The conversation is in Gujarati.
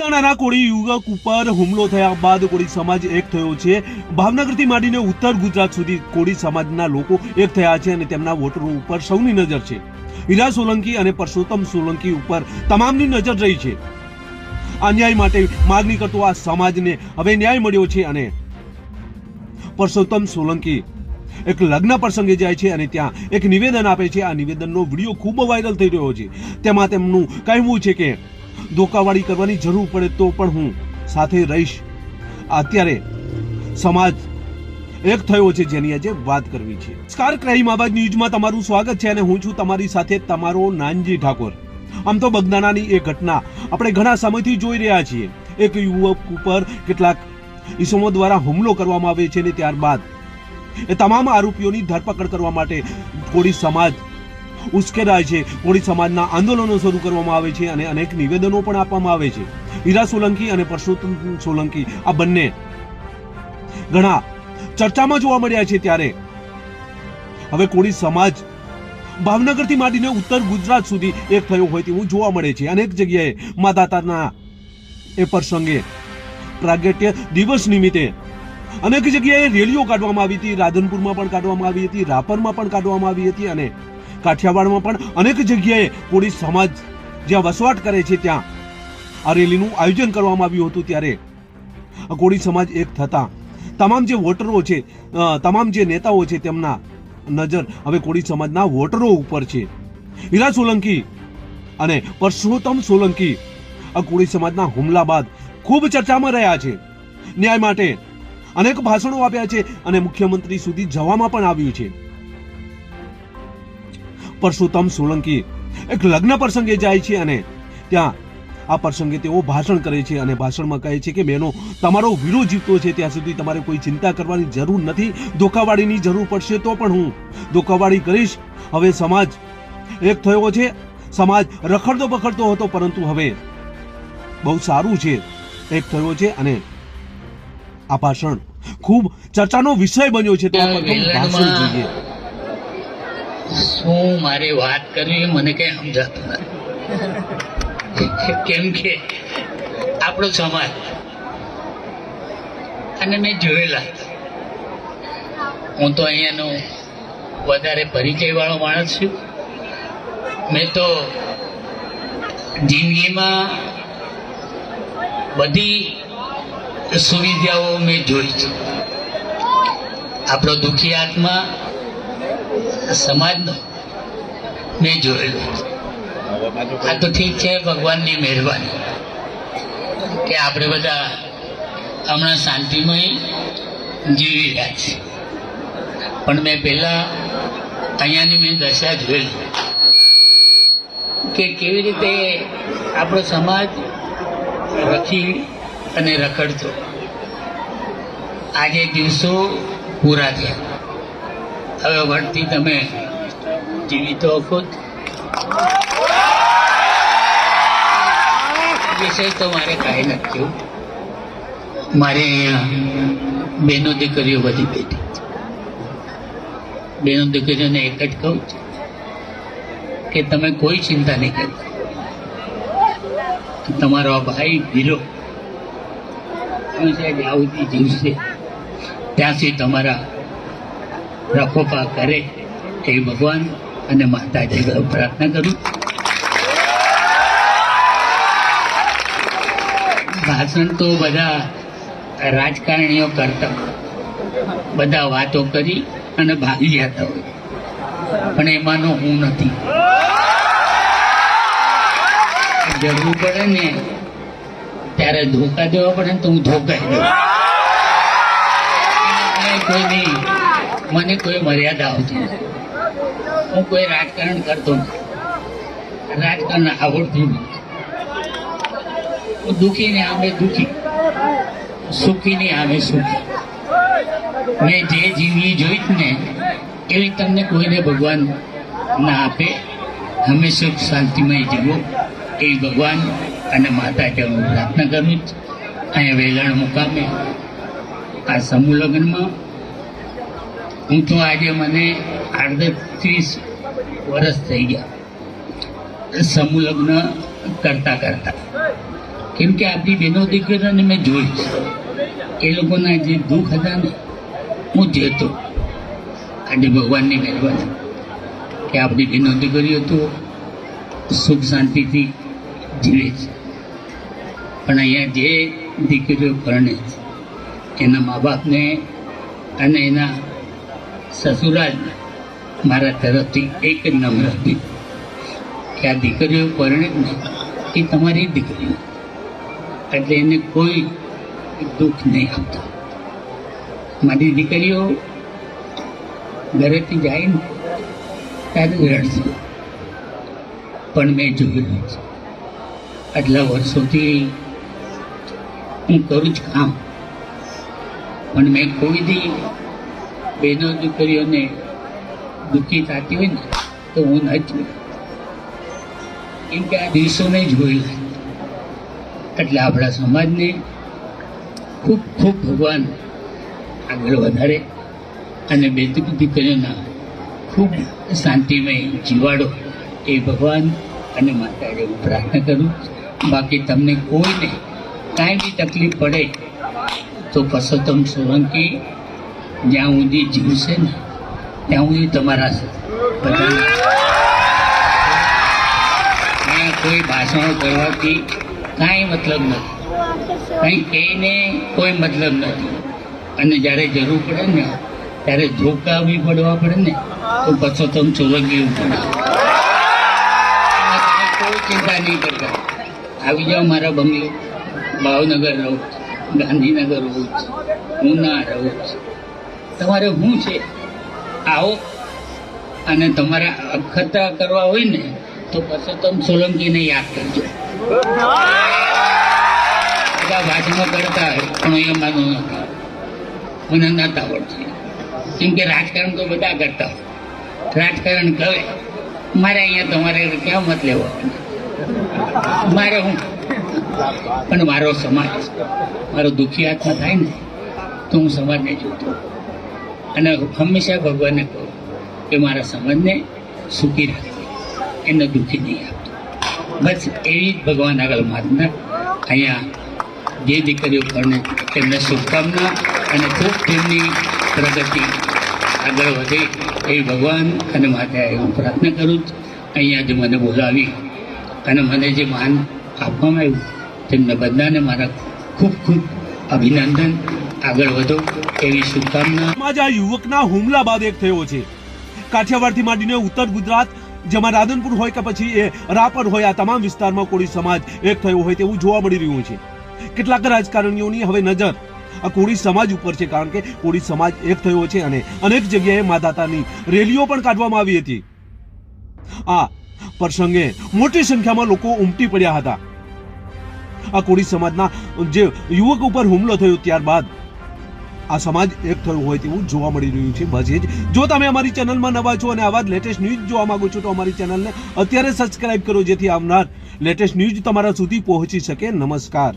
બગદાણાના કોળી યુવક ઉપર હુમલો થયા બાદ કોળી સમાજ એક થયો છે। ભાવનગરથી માંડીને ઉત્તર ગુજરાત સુધી કોળી સમાજના લોકો એક થયા છે અને તેમના વોટરો ઉપર સૌની નજર છે। હીરા સોલંકી અને પરસોત્તમ સોલંકી ઉપર તમામની નજર રહી છે। આ ન્યાય માટે માગણી કરતો આ સમાજને હવે ન્યાય મળ્યો છે અને પરસોત્તમ સોલંકી એક લગ્ન પ્રસંગે જાય છે અને ત્યાં એક નિવેદન આપે છે। આ નિવેદનનો વિડીયો ખૂબ વાયરલ થઈ રહ્યો છે। તેમાં તેમનું કહેવું છે કે ધોકાવાળી કરવાની જરૂર પડે તો પણ હું સાથે રહીશ। અત્યારે સમાજ એક થયો છે જેની આજે વાત કરવી છે। નમસ્કાર, ક્રાઇમ આવાજ ન્યૂઝમાં તમારું સ્વાગત છે અને હું છું તમારી સાથે તમારો નાનજી ઠાકોર। આમ તો બગદાણાની એ ઘટના આપણે ઘણા સમયથી જોઈ રહ્યા છીએ। એક યુવક ઉપર કેટલાક ઈસમો દ્વારા હુમલો કરવામાં આવે છે અને ત્યારબાદ એ તમામ આરોપીઓની ધરપકડ કરવા માટે કોળી સમાજ ઉશ્કેરાય છે। કોળી સમાજના આંદોલનો શરૂ કરવામાં આવે છે અને અનેક નિવેદનો પણ આપવામાં આવે છે। હીરા સોલંકી અને પરસોત્તમ સોલંકી આ બંને ઘણા ચર્ચામાં જોવા મળ્યા છે। ત્યારે હવે કોળી સમાજ ભાવનગરથી માંડીને ઉત્તર ગુજરાત સુધી એક થયો હોય તેવું જોવા મળે છે। અનેક જગ્યાએ માતાના એ પ્રસંગે પ્રાગટ્ય દિવસ નિમિત્તે અનેક જગ્યાએ રેલીઓ કાઢવામાં આવી હતી। રાધનપુરમાં પણ કાઢવામાં આવી હતી, રાપરમાં પણ કાઢવામાં આવી હતી અને કાઠિયાવાડમાં પણ અનેક જગ્યાએ કોળી સમાજ જ્યાં વસવાટ કરે છે ત્યાં આ રેલીનું આયોજન કરવામાં આવ્યું હતું। ત્યારે કોળી સમાજ એક થતા તમામ જે વોટરો છે, તમામ જે નેતાઓ છે તેમના નજર હવે કોળી સમાજના વોટરો ઉપર છે। હીરા સોલંકી અને પરસોત્તમ સોલંકી આ કોળી સમાજના હુમલા બાદ ખૂબ ચર્ચામાં રહ્યા છે। ન્યાય માટે અનેક ભાષણો આપ્યા છે અને મુખ્યમંત્રી સુધી જવામાં પણ આવ્યું છે। પરસોત્તમ સોલંકી એક લગ્ન પ્રસંગે જાય છે અને ત્યાં આ પ્રસંગે તેઓ ભાષણ કરે છે અને ભાષણમાં કહે છે કે બહેનો, તમારો વીરો જીવતો છે ત્યાં સુધી તમારે કોઈ ચિંતા કરવાની જરૂર નથી। ધોકાવાળીની જરૂર પડશે તો પણ હું ધોકાવાળી કરીશ। હવે સમાજ એક થયો છે। સમાજ રખડતો પખડતો હતો પરંતુ હવે બહુ સારું છે, એક થયો છે અને આ ભાષણ ખૂબ ચર્ચાનો વિષય બન્યો છે। તો ભાષણ જોઈએ। શું મારી વાત કરવી મને કઈ સમજાતું નથી, કેમ કે આપણો સમાજ અને મેં જોયેલા, હું તો અહીંયાનો વધારે પરિચય વાળો માણસ છું। મેં તો જિંદગીમાં બધી સુવિધાઓ મેં જોઈ છે। આપણો દુઃખી આત્મા સમાજનો મેં જોયેલો છે। આ તો ઠીક છે, ભગવાનની મહેરબાની કે આપણે બધા હમણાં શાંતિમય જીવી રહ્યા છીએ। પણ મેં પહેલા અહીંયાની મેં દશા જોયેલી કે કેવી રીતે આપણો સમાજ રખી અને રખડતો। આજે દિવસો પૂરા થયા, હવે વળતી તમે જીવિતો ખુદ વિષય તો મારે કાંઈ નથી કહ્યું। મારે અહીંયા બહેનો દીકરીઓ બધી બેઠી છે। બહેનો દીકરીઓને એક જ કહું છું કે તમે કોઈ ચિંતા નહીં કરતા। તમારો આ ભાઈ વીરો જ્યાં સુધી જીવશે ત્યાં સુધી તમારા રખોપા કરે એ ભગવાન અને માતાજી પ્રાર્થના કરું। ભાષણ તો બધા રાજકારણીઓ કરતા, બધા વાતો કરી અને ભાગી જતા હોય, પણ એમાંનો હું નથી। જરૂર પડે ને ત્યારે ધોકા દેવા પડે ને તો હું ધોકાઈ દઉં। કોઈની મને કોઈ મર્યાદા આવતી નથી। હું કોઈ રાજકારણ કરતો નથી, રાજકારણ આવડતું નથી। હું દુઃખીને આમે દુઃખી, સુખીને આમે સુખી। મેં જે જિંદગી જોઈ ને એવી તમને કોઈને ભગવાન ના આપે। હંમેશા શાંતિમય જીવો એવી ભગવાન અને માતાજી હું પ્રાર્થના કરું છું। અહીંયા વેલણ મુકામે આ સમૂહ લગ્નમાં હું તો આજે મને 38 વર્ષ થઈ ગયા સમૂહ લગ્ન કરતા કરતા। કેમ કે આપણી બહેનો દીકરીઓને મેં જોઈ છે, એ લોકોના જે દુઃખ હતા ને હું જોતો. આજે ભગવાનની મહેરબાની કે આપણી બહેનો દીકરીઓ તો સુખ શાંતિથી જીવે છે, પણ અહીંયા જે દીકરીઓ પરણે છે એના મા બાપને અને એના સસુરાલને મારા તરફથી એક જ નમ્ર હતી કે આ દીકરીઓ પરણે જ ને એ તમારી દીકરીઓ, એટલે એને કોઈ દુઃખ નહીં આપતા. મારી દીકરીઓ ઘરેથી જાય ને ત્યારે રડશે, પણ મેં જોયેલું છે. આટલા વર્ષોથી હું કરું જ કામ, પણ મેં કોઈ દી બહેનો દીકરીઓને દુઃખી થતી હોય ને તો હું ન જોઉં, કેમ કે આ દિવસોને જોયેલા. એટલે આપણા સમાજને ખૂબ ખૂબ ભગવાન આગળ વધારે અને બે દીકરીઓના ખૂબ શાંતિમય જીવાડો એ ભગવાન અને માતાજીને હું પ્રાર્થના કરું. બાકી તમને કોઈને કાંઈ બી તકલીફ પડે તો પરસોત્તમ સોલંકી જ્યાં સુધી જીવશે ને ત્યાં સુધી તમારા બધાના કોઈ ભાષણો કરવાથી કાંઈ મતલબ નથી, કંઈ કહીને કોઈ મતલબ નથી. અને જ્યારે જરૂર પડે ને ત્યારે ધોકા બી પડવા પડે ને તો પરસોત્તમ સોલંકી પડે. કોઈ ચિંતા નહીં કરતા, આવી જાઓ મારા બંગલે. ભાવનગર રહું છું, ગાંધીનગર રહું છું, ઉના રહું છું. તમારે શું છે, આવો. અને તમારે અખતરા કરવા હોય ને તો પરસોત્તમ સોલંકીને યાદ કરજો. બધા ભાષણો કરતા હોય પણ એ માનું નથી, મને નથી આવડતું. કેમ કે રાજકારણ તો બધા કરતા હોય, રાજકારણ કરે. મારે અહીંયા તમારે ક્યાં મત લેવો, મારે હું. પણ મારો સમાજ, મારો દુઃખી હાથમાં થાય ને તો હું સમાજને જોતો અને હંમેશા ભગવાનને કહું કે મારા સમાજને સુખી રાખે, એને દુઃખી નહીં આપતો. બસ એવી જ ભગવાન આગળ માગના. અહીંયા જે દીકરીઓ પરણે તેમને શુભકામના અને ખૂબ તેમની પ્રગતિ આગળ વધે એવી ભગવાન અને માતાએ હું પ્રાર્થના કરું છું. અહીંયા જે મને બોલાવી અને મને જે માન આપવામાં આવ્યું તેમને બધાને મારા ખૂબ ખૂબ અભિનંદન. આગળ વધો એવી શુભકામના. સમાજ આ યુવકના હુમલા બાદ એક થયો છે. કાઠિયાવાડથી માંડીને ઉત્તર ગુજરાત, જેમાં રાધનપુર હોય કે પછી એ રાપર હોય, આ તમામ વિસ્તારમાં કોળી સમાજ એક થયો હોય તેવું જોવા મળી રહ્યું છે. કેટલાક રાજકારણીઓની હવે નજર આ કોળી સમાજ ઉપર છે, કારણ કે કોળી સમાજ એક થયો છે અને અનેક જગ્યાએ માધાતાની રેલીઓ પણ કાઢવામાં આવી હતી. આ પ્રસંગે મોટી સંખ્યામાં લોકો ઉમટી પડ્યા હતા. આ કોળી સમાજના જે યુવક ઉપર હુમલો થયો ત્યારબાદ આ સમાજ એક થયો હોય તેવું જોવા મળી રહ્યું છે. બસ એ જ. જો તમે અમારી ચેનલમાં નવા છો અને આવા જ લેટેસ્ટ ન્યૂઝ જોવા માંગો છો તો અમારી ચેનલને અત્યારે સબસ્ક્રાઇબ કરો, જેથી આવનાર લેટેસ્ટ ન્યૂઝ તમારા સુધી પહોંચી શકે. નમસ્કાર.